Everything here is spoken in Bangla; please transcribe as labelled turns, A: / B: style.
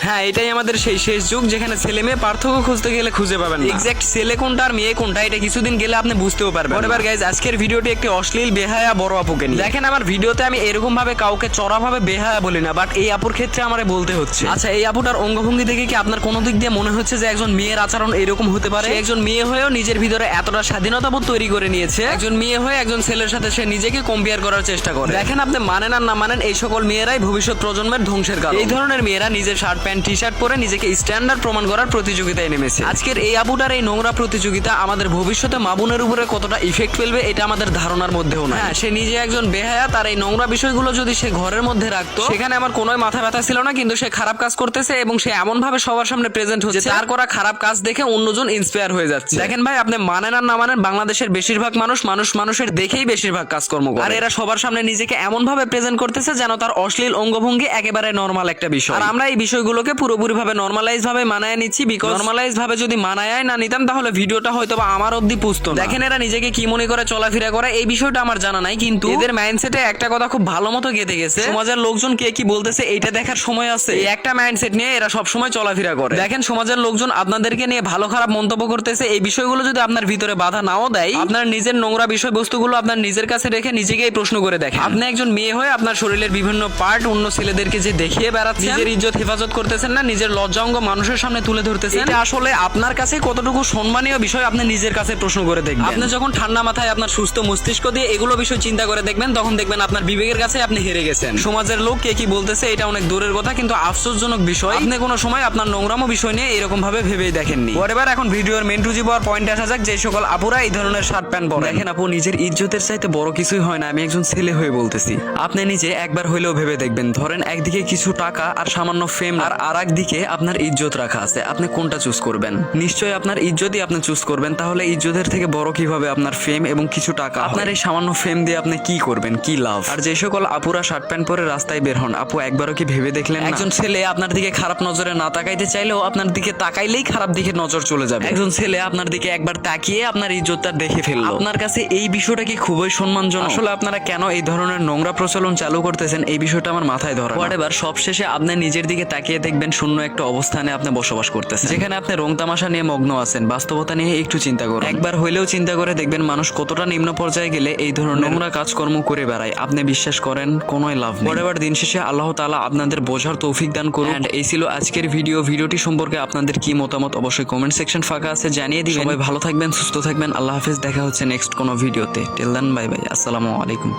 A: হ্যাঁ, এটাই আমাদের সেই শেষ যুগ যেখানে ছেলে মেয়ে পার্থক্য খুঁজতে গেলে খুঁজে পাবেন না। এক্সাক্ট ছেলে কোনটা আর মেয়ে কোনটা এটা কিছুদিন গেলে আপনি বুঝতেও পারবেন। এবার গাইজ, আজকের ভিডিওটি একটি অশ্লীল বেহায়া বড় আপুকে নিয়ে। দেখেন, আমার ভিডিওতে আমি এরকম ভাবে কাউকে চড়াভাবে বেহায়া বলি না, বাট এই আপুর ক্ষেত্রে আমারে বলতে হচ্ছে। আচ্ছা, এই আপুটার অঙ্গভঙ্গি দেখে কি আপনার কোনো দিক দিয়ে মনে হচ্ছে যে একজন মেয়ের আচরণ এরকম হতে পারে? একজন মেয়ে হয়েও নিজের ভিতরে এতটা স্বাধীনতা বোধ তৈরি করে নিয়েছে, একজন মেয়ে হয়ে একজন ছেলের সাথে সে নিজেকে কম্পেয়ার করার চেষ্টা করে। দেখেন, আপনি মানেন আর না মানেন, এই সকল মেয়েরাই ভবিষ্যৎ প্রজন্মের ধ্বংসের কারণ। এই ধরনের মেয়েরা নিজের শার্ট প্যান্ট টি শার্ট পরে নিজেকে স্ট্যান্ডার্ড প্রমাণ করার প্রতিযোগিতায় নেমেছে। আজকের এই আপুটার এই নোংরা প্রতিযোগিতা আমাদের ভবিষ্যতে মা বোনের উপরে কতটা ইফেক্ট ফেলবে এটা আমাদের ধারণার মধ্যেও না। হ্যাঁ, সে নিজে একজন বেহায়া, তার এই নোংরা বিষয়গুলো যদি সে ঘরের মধ্যে রাখতো সেখানে আমার কোনো মাথা ব্যথা ছিল না, কিন্তু সে খারাপ কাজ করতেছে এবং সে এমন ভাবে সবার সামনে প্রেজেন্ট হচ্ছে তার করা খারাপ কাজ দেখে অন্যজন ইন্সপায়ার হয়ে যাচ্ছে। দেখেন ভাই, আপনি মানেন আর না মানেন, বাংলাদেশের বেশিরভাগ মানুষের দেখেই বেশিরভাগ কাজকর্ম করে, আর এরা সবার সামনে নিজেকে এমন ভাবে প্রেজেন্ট করতেছে যেন তার অশ্লীল অঙ্গভঙ্গি একেবারে নরমাল একটা বিষয়। আর আমরা এই বিষয়গুলোকে পুরোপুরি ভাবে নরমালাইজ ভাবে মানায় নিচ্ছি, বিকজ নরমালাইজ ভাবে যদি মানায় না নিতাম তাহলে ভিডিওটা হয়তো বা আমার অবধি পুষতো না। দেখেন, এরা নিজেকে কি মনে করে চলাফেরা করে এই বিষয়টা আমার জানা নাই, কিন্তু এদের মাইন্ডসেটে একটা কথা খুব ভালো মতো গেঁথে গেছে, সমাজের লোকজন কে কি বলতেছে এইটা দেখার সময় আছে। এই একটা মাইন্ডসেট নিয়ে এরা সব সময় চলাফেরা করে। দেখেন, সমাজের লোকজন আপনাদেরকে নিয়ে ভালো খারাপ মন্তব্য করতেছে, এই বিষয়গুলো যদি আপনার ভিতরে বাধা নাও দেয়, আপনার নিজের নোংরা বিষয়বস্তুগুলো আপনার নিজের কাছে রেখে নিজেকেই প্রশ্ন করে দেখেন, আপনি একজন মেয়ে হয়ে আপনার শরীরের বিভিন্ন পার্ট অন্য ছেলেদেরকে যে দেখিয়ে বেড়াচ্ছেন, নিজের ইজ্জত হেফাজত করতেছেন না, নিজের লজ্জাঙ্গ মানুষের সামনে তুলে ধরতেছেন, এটা আসলে আপনার কাছে কতটুকু সম্মানীয় বিষয় আপনি নিজের কাছে প্রশ্ন করে দেখবেন। আপনি যখন ঠান্ডা মাথায় আপনার সুস্থ মস্তিষ্ক দিয়ে এগুলো বিষয় চিন্তা করে দেখবেন, তখন দেখবেন আপনার বিবেকের কাছে আপনি হেরে গেছেন। সমাজের লোক কে কি বলতেছে এটা অনেক দূরের কথা, কিন্তু আফসোসজনক বিষয় আপনি কোনো সময় আপনার নোংরামো বিষয় নিয়ে এরকম ভাবে ভেবেই দেখেননি। এবার এখন ভিডিওর মেন টু জি পাওয়ার পয়েন্ট আসা যাক, যে সকল আপুরা এই ধরনের শার্ট প্যান্ট পরে। দেখেন আপু, নিজের ইজ্জতের চাইতে বড় কিছুই হয় না, আমি একজন ছেলে হয়ে বলতেছি। আপনি নিজে একবার হইলেও ভেবে দেখবেন, ধরেন একদিকে কিছু টাকা আর সামান্য ফেম, আর আরেক দিকে আপনার ইজ্জত রাখা আছে, আপনি কোনটা চুজ করবেন? নিশ্চয়ই আপনার ইজ্জতই আপনি চুজ করবেন। তাহলে ইজ্জতের থেকে বড় কিভাবে আপনার ফেম এবং কিছু টাকা? আপনার এই সামান্য ফেম দিয়ে আপনি কি করবেন, কি লাভ? আর যে সকল আপুরা শার্ট প্যান্ট পরে রাস্তায় বের হন, আপু একবারও কি ভেবে দেখলেন একজন ছেলে আপনার দিকে খারাপ নজরে না তাকাইতে চাইলেও আপনার দিকে তাকাইলেই খারাপ দিকে নজর চলে যাবে। একজন ছেলে আপনার দিকে একবার তাকিয়ে আপনার ইজ্জতটা দেখে ফেললো, আপনার কাছে এই বিষয়টা কি খুবই সম্মানজনক? আসলে আপনারা কেন এই ধরনের নোংরা প্রচলন চালু করতেছেন এই বিষয়টা আমার মাথায় ধরে না। এবার সবশেষে আপনি নিজের দিকে তাকিয়ে দেখবেন শূন্য একটা অবস্থানে আপনি বসবাস করতেছেন, যেখানে আপনি রং তামাশা নিয়ে মগ্ন আছেন। বাস্তবতা নিয়ে একটু চিন্তা করুন, একবার হইলেও চিন্তা করে দেখবেন মানুষ কতটা নিম্ন পর্যায়ে গেলে এই ধরনের নোংরা কাজকর্ম করে বেড়ায়। আপনি বিশ্বাস করেন কোনোই লাভ নেই। এবার দিন শেষে আল্লাহ তাআলা আপনাদের বোঝার তৌফিক দান করুন। এন্ড এই ছিল আজকের ভিডিওটি সম্পর্কে আপনাদের কি মতামত অবশ্যই কমেন্ট সেকশন ফাঁকা আছে, জানিয়ে দিবেন। সবাই ভালো থাকবেন, সুস্থ থাকবেন, আল্লাহ হাফেজ। দেখা হচ্ছে নেক্সট কোনো ভিডিওতে। টিল দেন, বাই বাই, আসসালামু আলাইকুম।